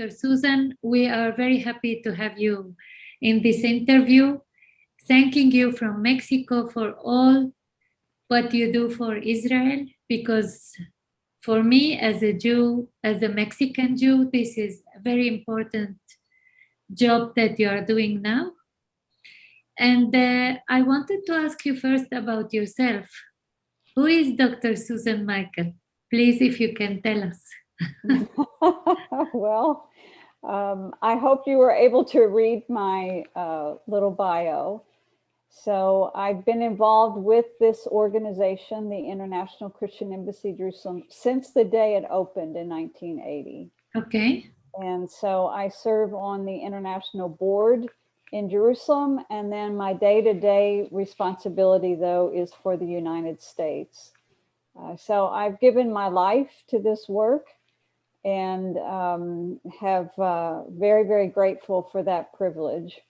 Dr. Susan. We are very happy to have you in this interview. Thanking you from Mexico for all what you do for Israel, because for me as a Jew, as a Mexican Jew, this is a very important job that you are doing now. And I wanted to ask you first about yourself. Who is Dr. Susan Michael? Please, if you can tell us. Well, I hope you were able to read my little bio. So I've been involved with this organization, the International Christian Embassy Jerusalem, since the day it opened in 1980. Okay. And so I serve on the international board in Jerusalem, and then my day-to-day responsibility, though, is for the United States. So I've given my life to this work and have very, very grateful for that privilege.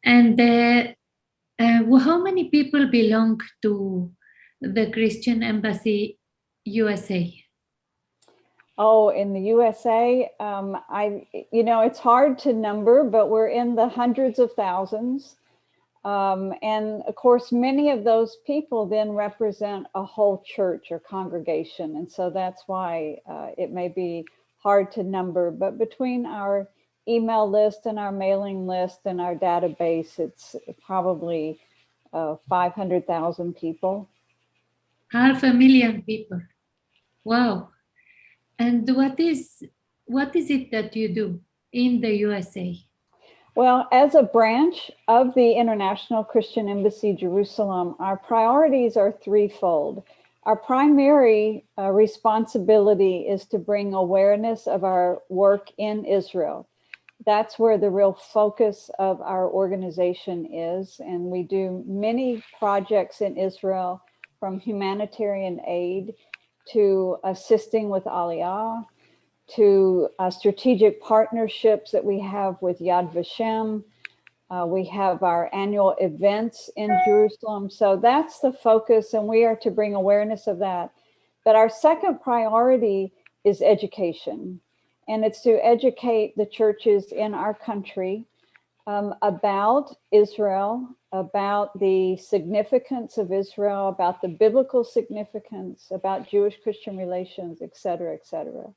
And how many people belong to the Christian Embassy USA? Oh, in the USA, it's hard to number, but we're in the hundreds of thousands. And of course, many of those people then represent a whole church or congregation. And so that's why it may be hard to number, but between our email list and our mailing list and our database, it's probably 500,000 people. 500,000 people. Wow. And what is it that you do in the USA? Well, as a branch of the International Christian Embassy Jerusalem, our priorities are threefold. Our primary responsibility is to bring awareness of our work in Israel. That's where the real focus of our organization is. And we do many projects in Israel, from humanitarian aid to assisting with Aliyah, to strategic partnerships that we have with Yad Vashem. We have our annual events in Jerusalem. So that's the focus, and we are to bring awareness of that. But our second priority is education. And it's to educate the churches in our country about Israel, about the significance of Israel, about the biblical significance, about Jewish-Christian relations, et cetera, et cetera.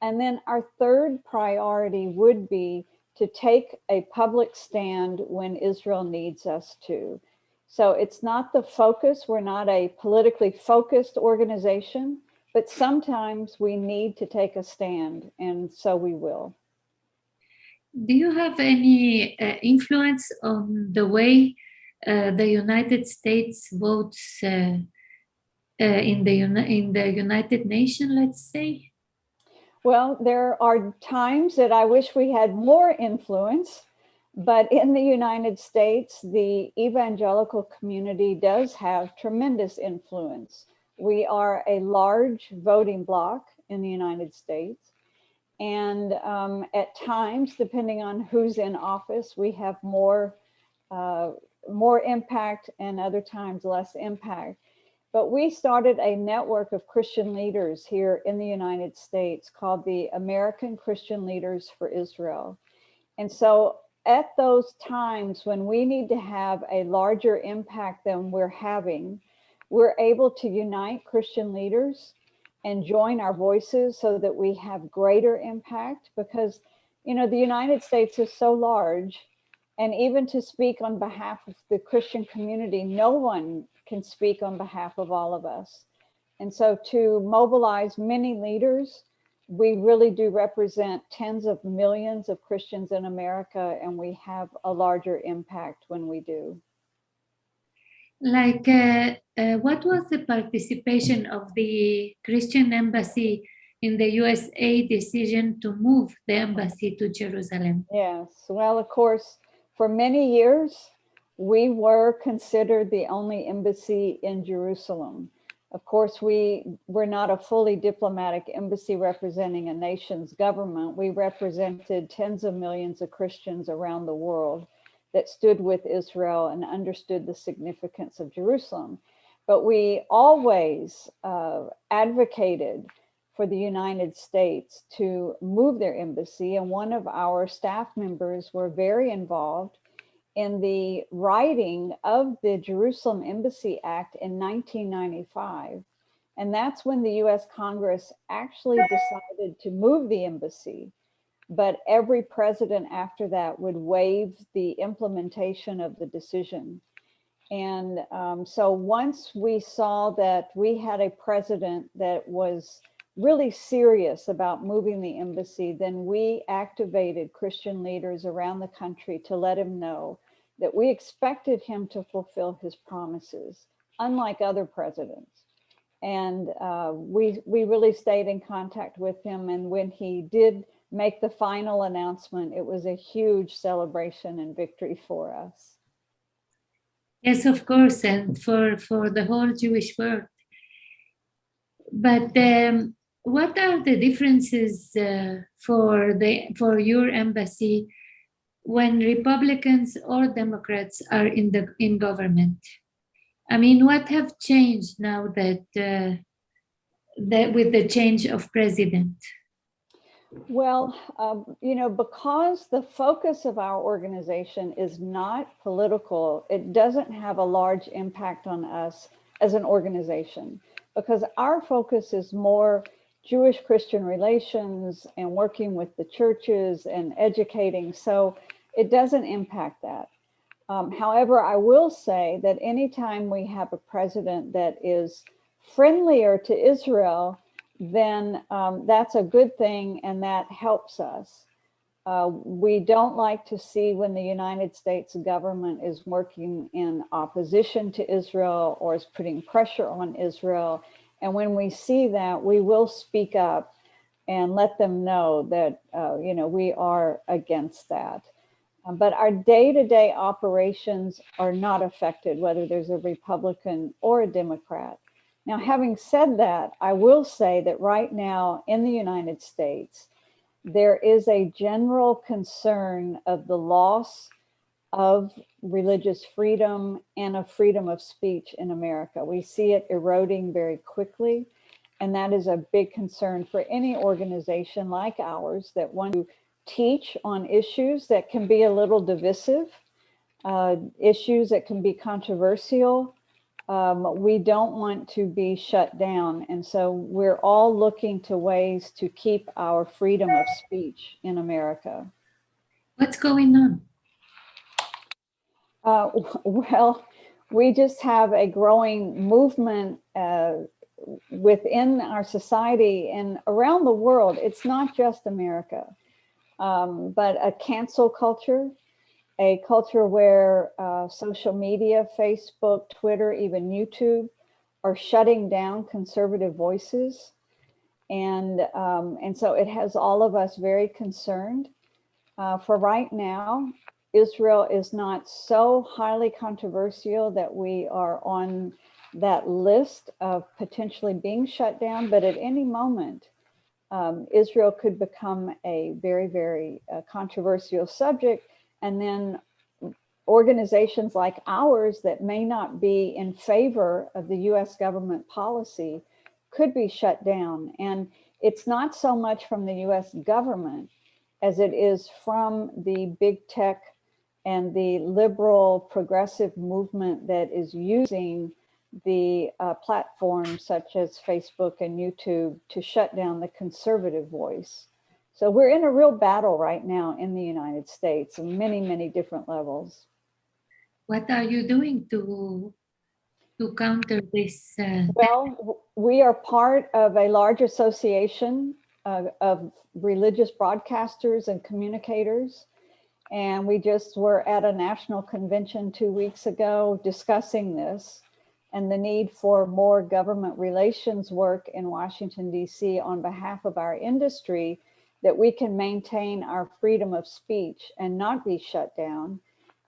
And then our third priority would be to take a public stand when Israel needs us to. So it's not the focus. We're not a politically focused organization, but sometimes we need to take a stand, and so we will. Do you have any influence on the way the United States votes in the United Nations, let's say? Well, there are times that I wish we had more influence, but in the United States, the evangelical community does have tremendous influence. We are a large voting bloc in the United States. And at times, depending on who's in office, we have more impact, and other times less impact. But we started a network of Christian leaders here in the United States called the American Christian Leaders for Israel. And so at those times when we need to have a larger impact than we're having, we're able to unite Christian leaders and join our voices so that we have greater impact, because, the United States is so large, and even to speak on behalf of the Christian community, no one can speak on behalf of all of us. And so to mobilize many leaders, we really do represent tens of millions of Christians in America, and we have a larger impact when we do. Like, what was the participation of the Christian Embassy in the USA decision to move the embassy to Jerusalem? Yes, well, of course, for many years, we were considered the only embassy in Jerusalem. Of course, we were not a fully diplomatic embassy representing a nation's government. We represented tens of millions of Christians around the world that stood with Israel and understood the significance of Jerusalem. But we always advocated for the United States to move their embassy. And one of our staff members were very involved in the writing of the Jerusalem Embassy Act in 1995. And that's when the US Congress actually decided to move the embassy. But every president after that would waive the implementation of the decision. And so once we saw that we had a president that was really serious about moving the embassy, then we activated Christian leaders around the country to let him know that we expected him to fulfill his promises, unlike other presidents. And we really stayed in contact with him. And when he did make the final announcement, it was a huge celebration and victory for us. Yes, of course, and for the whole Jewish world. But what are the differences for your embassy when Republicans or Democrats are in government? I mean, what have changed now that with the change of president? Well, because the focus of our organization is not political, it doesn't have a large impact on us as an organization, because our focus is more Jewish-Christian relations and working with the churches and educating. So it doesn't impact that. However, I will say that anytime we have a president that is friendlier to Israel, then that's a good thing, and that helps us. We don't like to see when the United States government is working in opposition to Israel or is putting pressure on Israel. And when we see that, we will speak up and let them know that we are against that. But our day-to-day operations are not affected, whether there's a Republican or a Democrat. Now, having said that, I will say that right now in the United States, there is a general concern of the loss of religious freedom and of freedom of speech in America. We see it eroding very quickly, and that is a big concern for any organization like ours that want to teach on issues that can be a little divisive, issues that can be controversial. We don't want to be shut down. And so we're all looking to ways to keep our freedom of speech in America. What's going on? Well, we just have a growing movement within our society and around the world. It's not just America, but a cancel culture. A culture where social media, Facebook, Twitter, even YouTube are shutting down conservative voices. And so it has all of us very concerned. For right now, Israel is not so highly controversial that we are on that list of potentially being shut down, but at any moment, Israel could become a very, very controversial subject. And then organizations like ours that may not be in favor of the US government policy could be shut down. And it's not so much from the US government as it is from the big tech and the liberal progressive movement that is using the platforms such as Facebook and YouTube to shut down the conservative voice. So we're in a real battle right now in the United States on many, many different levels. What are you doing to counter this? Well, we are part of a large association of religious broadcasters and communicators. And we just were at a national convention 2 weeks ago discussing this and the need for more government relations work in Washington, D.C. on behalf of our industry, that we can maintain our freedom of speech and not be shut down.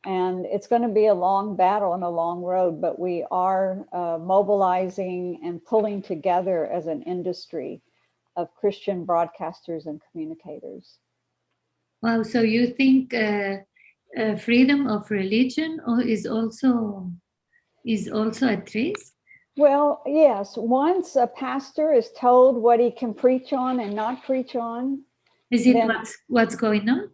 And it's going to be a long battle and a long road, but we are mobilizing and pulling together as an industry of Christian broadcasters and communicators. Wow, so you think freedom of religion is also at risk? Well, yes, once a pastor is told what he can preach on and not preach on, Is it then, what's going on?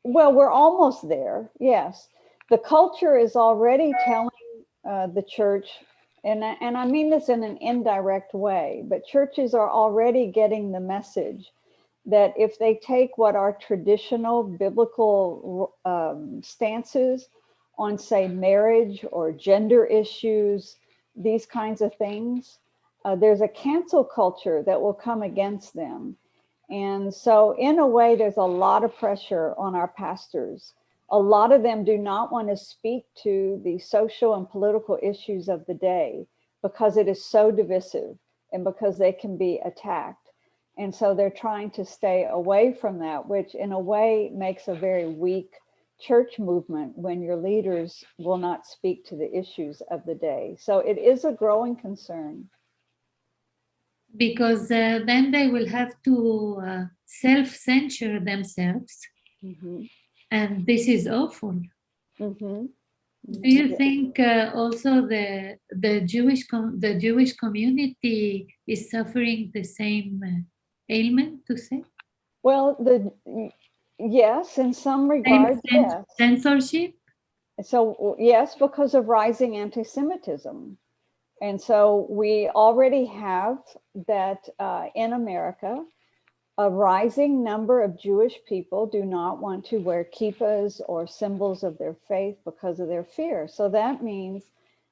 well, we're almost there, yes. The culture is already telling the church, and I mean this in an indirect way, but churches are already getting the message that if they take what are traditional biblical stances on, say, marriage or gender issues, these kinds of things, there's a cancel culture that will come against them. And so in a way, there's a lot of pressure on our pastors. A lot of them do not want to speak to the social and political issues of the day because it is so divisive and because they can be attacked. And so they're trying to stay away from that, which in a way makes a very weak church movement when your leaders will not speak to the issues of the day. So it is a growing concern. Because then they will have to self-censure themselves. Mm-hmm. And this is awful. Mm-hmm. Do you think also the Jewish community is suffering the same ailment, to say? Well, yes, in some regards, yes. Censorship? So yes, because of rising anti-Semitism. And so we already have that in America, a rising number of Jewish people do not want to wear kippahs or symbols of their faith because of their fear. So that means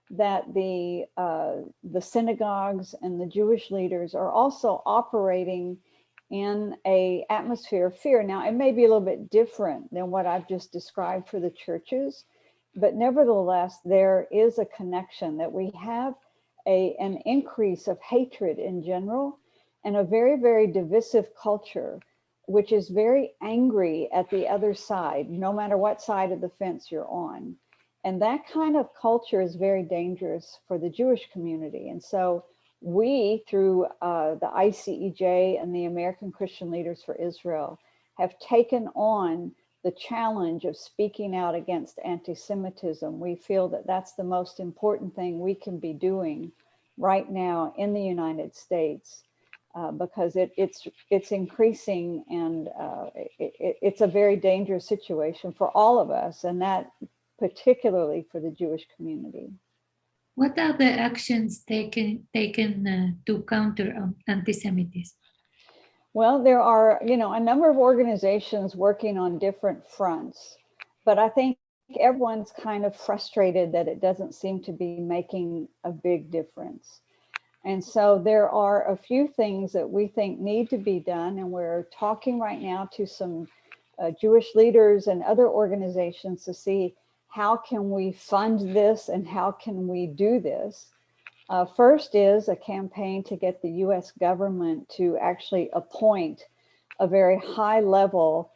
that the synagogues and the Jewish leaders are also operating in an atmosphere of fear. Now, it may be a little bit different than what I've just described for the churches, but nevertheless, there is a connection that we have an increase of hatred in general and a very, very divisive culture, which is very angry at the other side, no matter what side of the fence you're on. And that kind of culture is very dangerous for the Jewish community. And so we, through the ICEJ and the American Christian Leaders for Israel, have taken on the challenge of speaking out against anti-Semitism. We feel that that's the most important thing we can be doing right now in the United States, because it's increasing, and it's a very dangerous situation for all of us, and that particularly for the Jewish community. What are the actions taken to counter anti-Semitism? Well, there are, a number of organizations working on different fronts, but I think everyone's kind of frustrated that it doesn't seem to be making a big difference. And so there are a few things that we think need to be done, and we're talking right now to some Jewish leaders and other organizations to see how can we fund this and how can we do this. First is a campaign to get the US government to actually appoint a very high level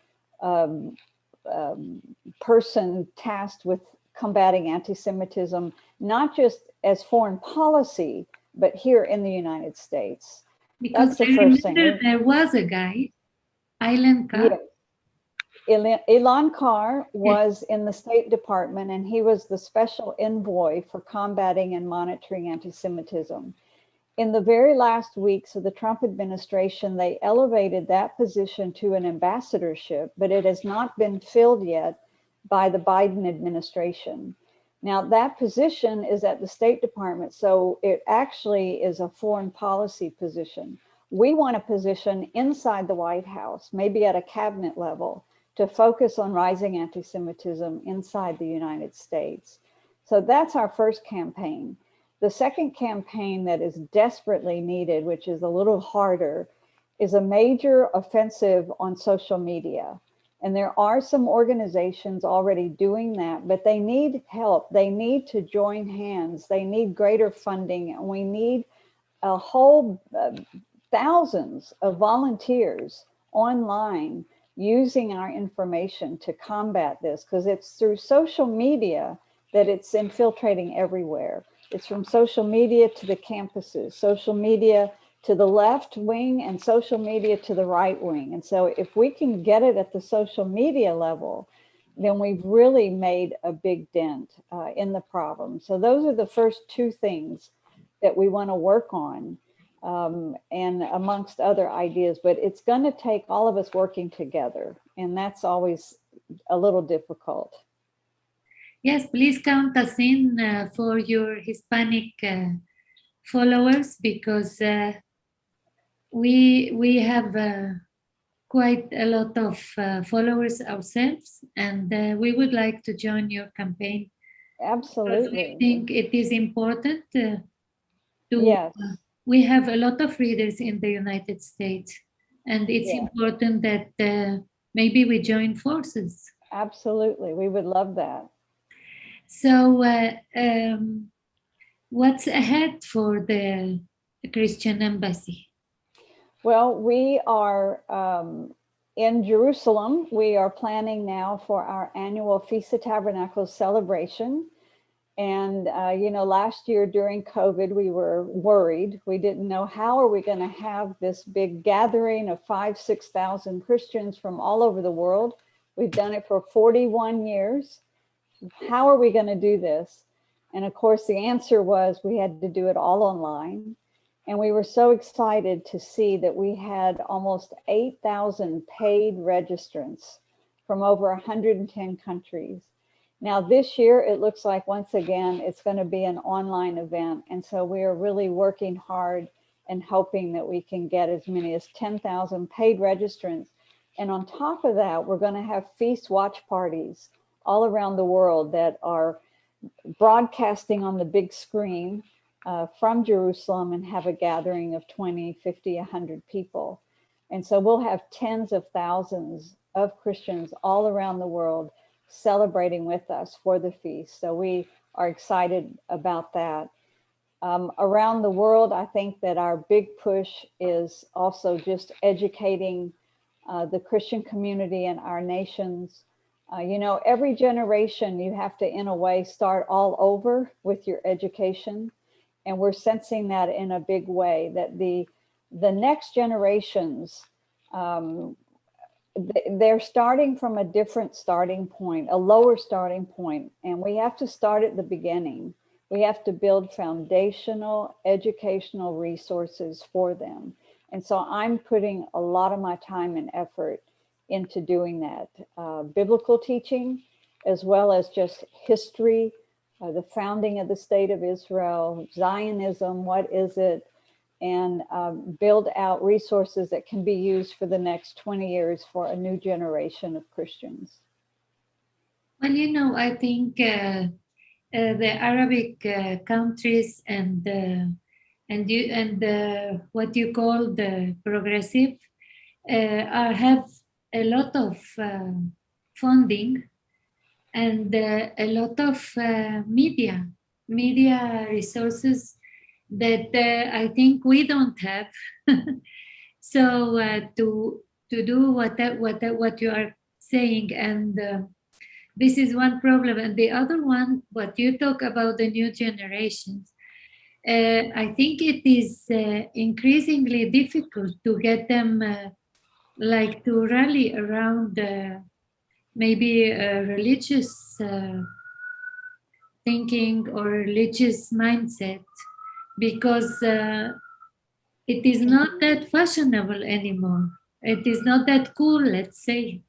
person tasked with combating anti-Semitism, not just as foreign policy, but here in the United States. Because that's the first thing. There was a guy, Ilan Carr. Yes. Ilan Carr was in the State Department, and he was the special envoy for combating and monitoring anti-Semitism. In the very last weeks of the Trump administration, they elevated that position to an ambassadorship, but it has not been filled yet by the Biden administration. Now, that position is at the State Department, so it actually is a foreign policy position. We want a position inside the White House, maybe at a cabinet level, to focus on rising anti-Semitism inside the United States. So that's our first campaign. The second campaign that is desperately needed, which is a little harder, is a major offensive on social media. And there are some organizations already doing that, but they need help. They need to join hands. They need greater funding. And we need a whole thousands of volunteers online using our information to combat this, because it's through social media that it's infiltrating everywhere. It's from social media to the campuses, social media to the left wing, and social media to the right wing. And so if we can get it at the social media level, then we've really made a big dent in the problem. So those are the first two things that we want to work on, and amongst other ideas, but it's going to take all of us working together, and that's always a little difficult. Yes, please count us in for your Hispanic followers, because we have quite a lot of followers ourselves, and we would like to join your campaign. Absolutely. I think it is important to. Yes. We have a lot of readers in the United States, and it's important that maybe we join forces. Absolutely, we would love that. So, what's ahead for the Christian Embassy? Well, we are in Jerusalem. We are planning now for our annual Feast of Tabernacles celebration. And, you know, last year during COVID, we were worried. We didn't know how are we going to have this big gathering of 5,000 to 6,000 Christians from all over the world. We've done it for 41 years. How are we going to do this? And of course, the answer was we had to do it all online. And we were so excited to see that we had almost 8,000 paid registrants from over 110 countries. Now this year, it looks like once again, it's going to be an online event. And so we are really working hard and hoping that we can get as many as 10,000 paid registrants. And on top of that, we're going to have feast watch parties all around the world that are broadcasting on the big screen from Jerusalem, and have a gathering of 20, 50, 100 people. And so we'll have tens of thousands of Christians all around the world celebrating with us for the feast. So we are excited about that. Around the world, I think that our big push is also just educating the Christian community in our nations. You know, every generation you have to, in a way, start all over with your education. And we're sensing that in a big way, that the next generations, they're starting from a different starting point, a lower starting point. And we have to start at the beginning. We have to build foundational educational resources for them. And so I'm putting a lot of my time and effort into doing that. Biblical teaching, as well as just history, the founding of the state of Israel, Zionism, what is it? And build out resources that can be used for the next 20 years for a new generation of Christians. Well, you know, I think the Arabic countries and what you call the progressive have a lot of funding and a lot of media resources that I think we don't have. So to do what you are saying, and this is one problem. And the other one, what you talk about the new generations, I think it is increasingly difficult to get them like to rally around maybe religious thinking or religious mindset, because it is not that fashionable anymore. It is not that cool, let's say it.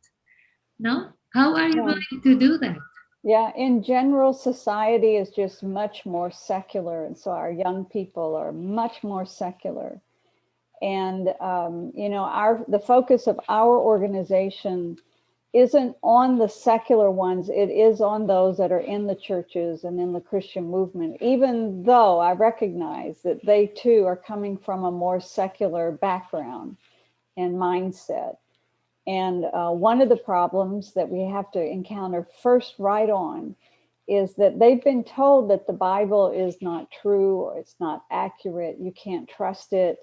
No? How are you going to do that? Yeah, in general, society is just much more secular. And so our young people are much more secular. And, you know, the focus of our organization isn't on the secular ones. It is on those that are in the churches and in the Christian movement, even though I recognize that they too are coming from a more secular background and mindset. And one of the problems that we have to encounter first right on is that they've been told that the Bible is not true, or it's not accurate, you can't trust it.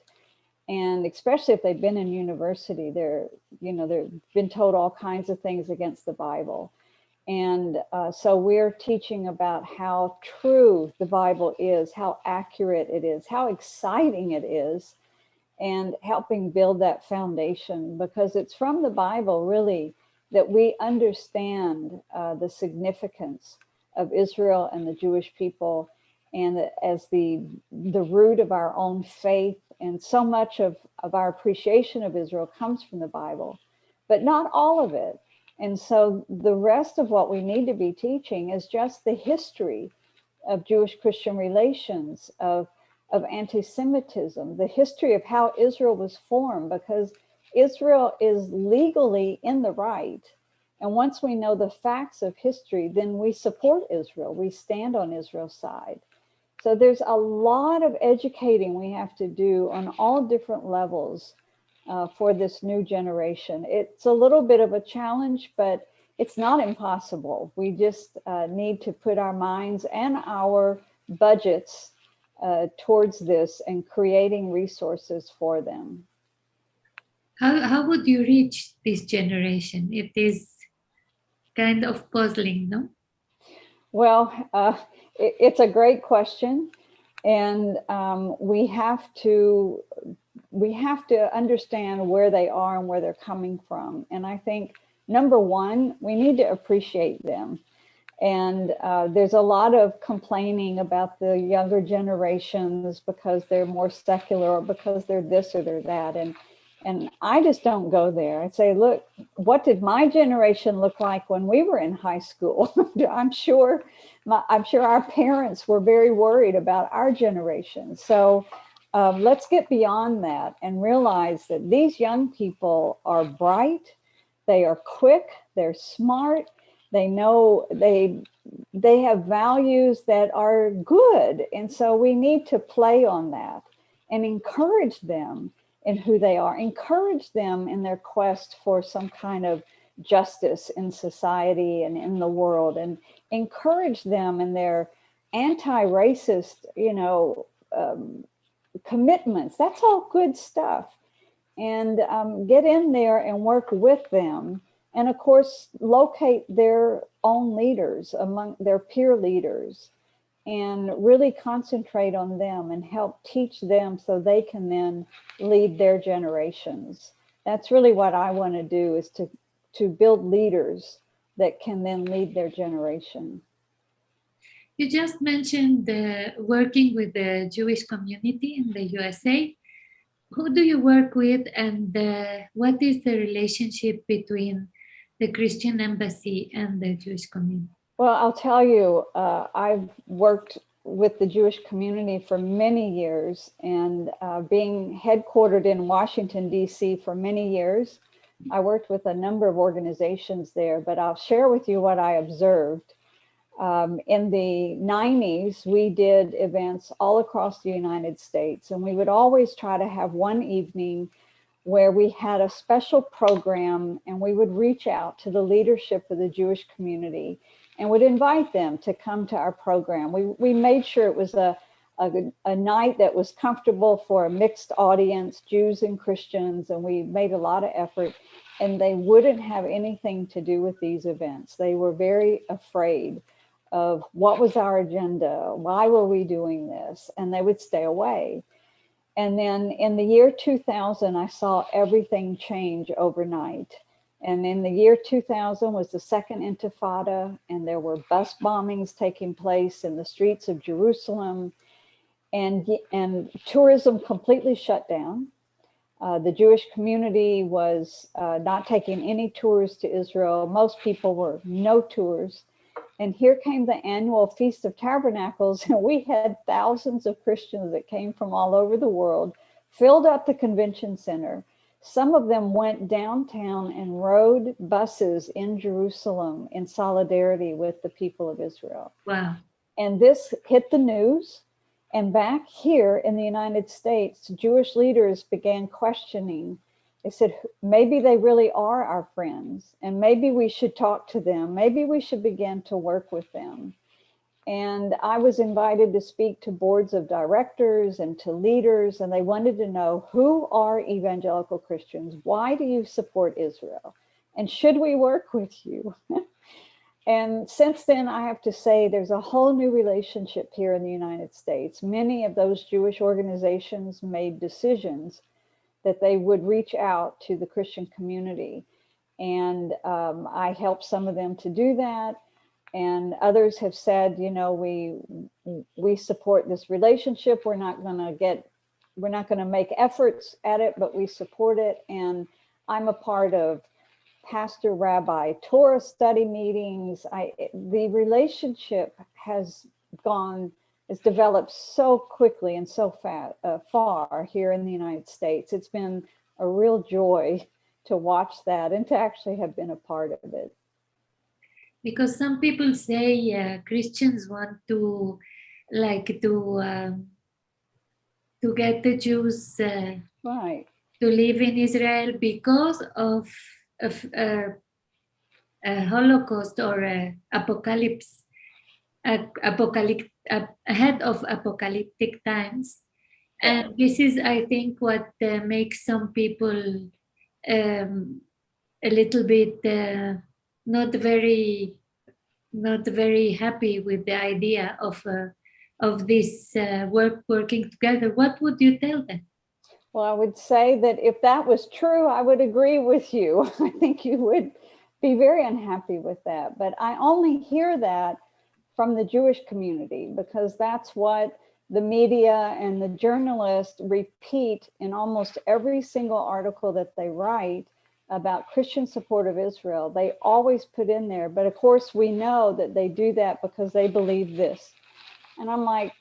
And especially if they've been in university, they've been told all kinds of things against the Bible. And so we're teaching about how true the Bible is, how accurate it is, how exciting it is, and helping build that foundation, because it's from the Bible really that we understand the significance of Israel and the Jewish people, and as the root of our own faith. And so much of our appreciation of Israel comes from the Bible, but not all of it. And so the rest of what we need to be teaching is just the history of Jewish-Christian relations, of anti-Semitism, the history of how Israel was formed, because Israel is legally in the right. And once we know the facts of history, then we support Israel. We stand on Israel's side. So there's a lot of educating we have to do on all different levels for this new generation. It's a little bit of a challenge, but it's not impossible. We just need to put our minds and our budgets towards this and creating resources for them. How would you reach this generation? It is kind of puzzling, no? Well, it's a great question, and we have to understand where they are and where they're coming from. And I think, number one, we need to appreciate them. And there's a lot of complaining about the younger generations because they're more secular or because they're this or they're that. And I just don't go there. I say, look, what did my generation look like when we were in high school? I'm sure our parents were very worried about our generation. So let's get beyond that and realize that these young people are bright, they are quick, they're smart, they know they have values that are good. And so we need to play on that and encourage them in who they are, encourage them in their quest for some kind of justice in society and in the world, and encourage them in their anti-racist, commitments. That's all good stuff. And get in there and work with them. And of course, locate their own leaders among their peer leaders and really concentrate on them and help teach them so they can then lead their generations. That's really what I want to do, is to build leaders that can then lead their generation. You just mentioned working with the Jewish community in the USA. Who do you work with, and what is the relationship between the Christian embassy and the Jewish community? Well, I'll tell you, I've worked with the Jewish community for many years, and being headquartered in Washington, D.C. for many years, I worked with a number of organizations there, but I'll share with you what I observed. In the 90s, we did events all across the United States, and we would always try to have one evening where we had a special program, and we would reach out to the leadership of the Jewish community and would invite them to come to our program. We made sure it was a night that was comfortable for a mixed audience, Jews and Christians, and we made a lot of effort, and they wouldn't have anything to do with these events. They were very afraid of what was our agenda, why were we doing this, and they would stay away. And then in the year 2000, I saw everything change overnight. And in the year 2000 was the second Intifada, and there were bus bombings taking place in the streets of Jerusalem, and tourism completely shut down. The Jewish community was not taking any tours to Israel. Most people were no tours. And here came the annual Feast of Tabernacles, and we had thousands of Christians that came from all over the world, filled up the convention center. Some of them went downtown and rode buses in Jerusalem in solidarity with the people of Israel. Wow. And this hit the news. And back here in the United States, Jewish leaders began questioning. They said, maybe they really are our friends, and maybe we should talk to them. Maybe we should begin to work with them. And I was invited to speak to boards of directors and to leaders, and they wanted to know, who are evangelical Christians? Why do you support Israel? And should we work with you? And since then, I have to say, there's a whole new relationship here in the United States. Many of those Jewish organizations made decisions that they would reach out to the Christian community. And I helped some of them to do that. and others have said, you know, we support this relationship. We're not going to make efforts at it, but we support it. And I'm a part of pastor rabbi Torah study meetings. The relationship has developed so quickly and so far here in the United States. It's been a real joy to watch that and to actually have been a part of it. Because some people say Christians want to get the Jews Right. to live in Israel because of a Holocaust or apocalypse, ahead of apocalyptic times. And this is, I think, what makes some people a little bit not very happy with the idea of this working together. What would you tell them? Well, I would say that if that was true, I would agree with you. I think you would be very unhappy with that. But I only hear that from the Jewish community, because that's what the media and the journalists repeat in almost every single article that they write about Christian support of Israel. They always put in there, but of course we know that they do that because they believe this. And I'm like,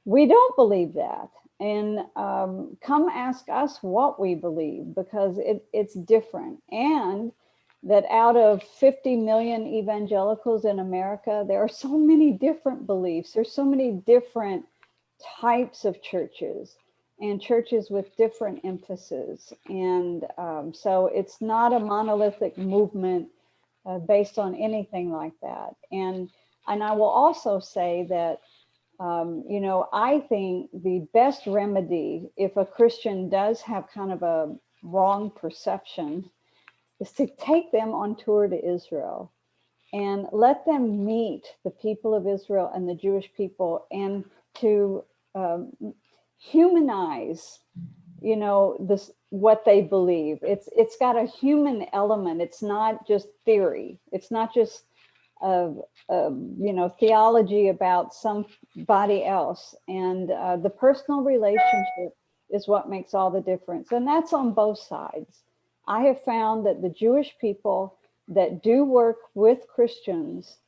we don't believe that. And come ask us what we believe, because it's different. And that out of 50 million evangelicals in America, there are so many different beliefs. There's so many different types of churches, and churches with different emphasis. And so it's not a monolithic movement based on anything like that. And I will also say that you know, I think the best remedy, if a Christian does have kind of a wrong perception, is to take them on tour to Israel and let them meet the people of Israel and the Jewish people, and to humanize, you know, what they believe. It's got a human element. It's not just theory. It's not just you know, theology about somebody else. And the personal relationship is what makes all the difference. And that's on both sides. I have found that the Jewish people that do work with Christians,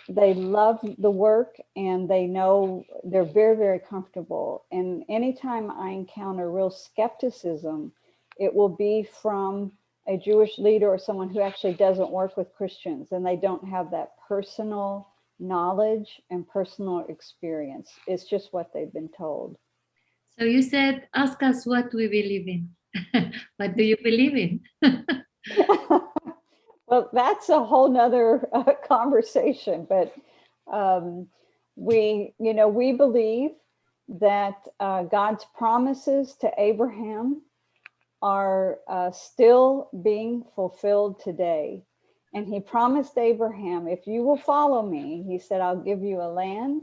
they love the work, and they know they're very, very comfortable. And anytime I encounter real skepticism, it will be from a Jewish leader or someone who actually doesn't work with Christians, and they don't have that personal knowledge and personal experience. It's just what they've been told. So you said, ask us what we believe in. What do you believe in? Well, that's a whole nother conversation, but we believe that God's promises to Abraham are still being fulfilled today. And he promised Abraham, if you will follow me, he said, I'll give you a land,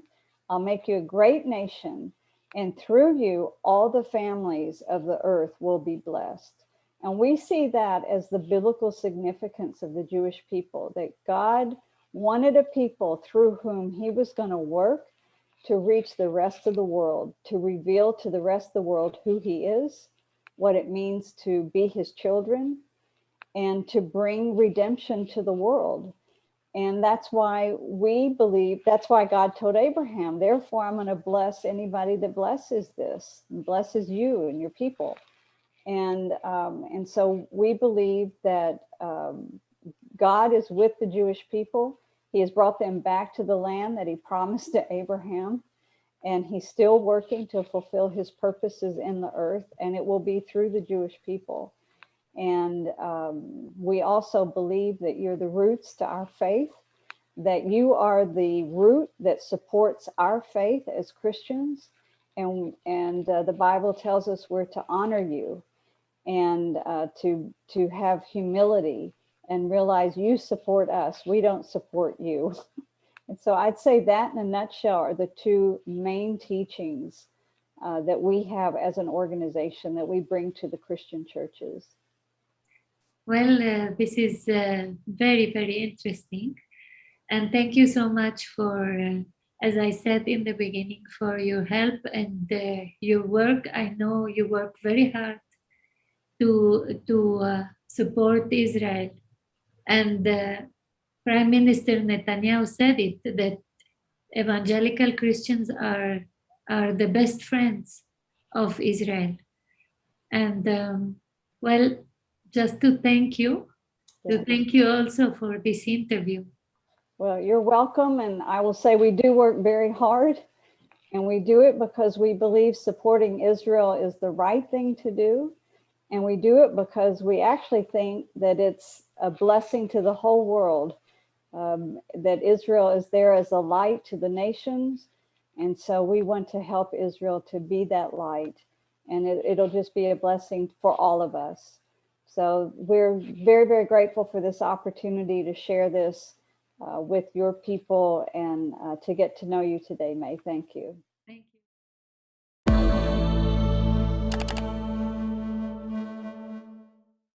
I'll make you a great nation, and through you, all the families of the earth will be blessed. And we see that as the biblical significance of the Jewish people, that God wanted a people through whom he was going to work to reach the rest of the world, to reveal to the rest of the world who he is, what it means to be his children, and to bring redemption to the world. And that's why we believe, that's why God told Abraham, therefore I'm going to bless anybody that blesses this, and blesses you and your people. And so we believe that God is with the Jewish people. He has brought them back to the land that he promised to Abraham. And he's still working to fulfill his purposes in the earth, and it will be through the Jewish people. And we also believe that you're the roots to our faith, that you are the root that supports our faith as Christians. And the Bible tells us we're to honor you, and to have humility and realize you support us. We don't support you. And so I'd say that in a nutshell are the two main teachings that we have as an organization that we bring to the Christian churches. Well, this is very, very interesting. And thank you so much for, as I said in the beginning, for your help and your work. I know you work very hard to support Israel. And Prime Minister Netanyahu said it, that evangelical Christians are the best friends of Israel. And well, just to thank you, to thank you also for this interview. Well, you're welcome. And I will say we do work very hard, and we do it because we believe supporting Israel is the right thing to do. And we do it because we actually think that it's a blessing to the whole world, that Israel is there as a light to the nations. And so we want to help Israel to be that light. And it'll just be a blessing for all of us. So we're very, very grateful for this opportunity to share this with your people and to get to know you today, May. Thank you.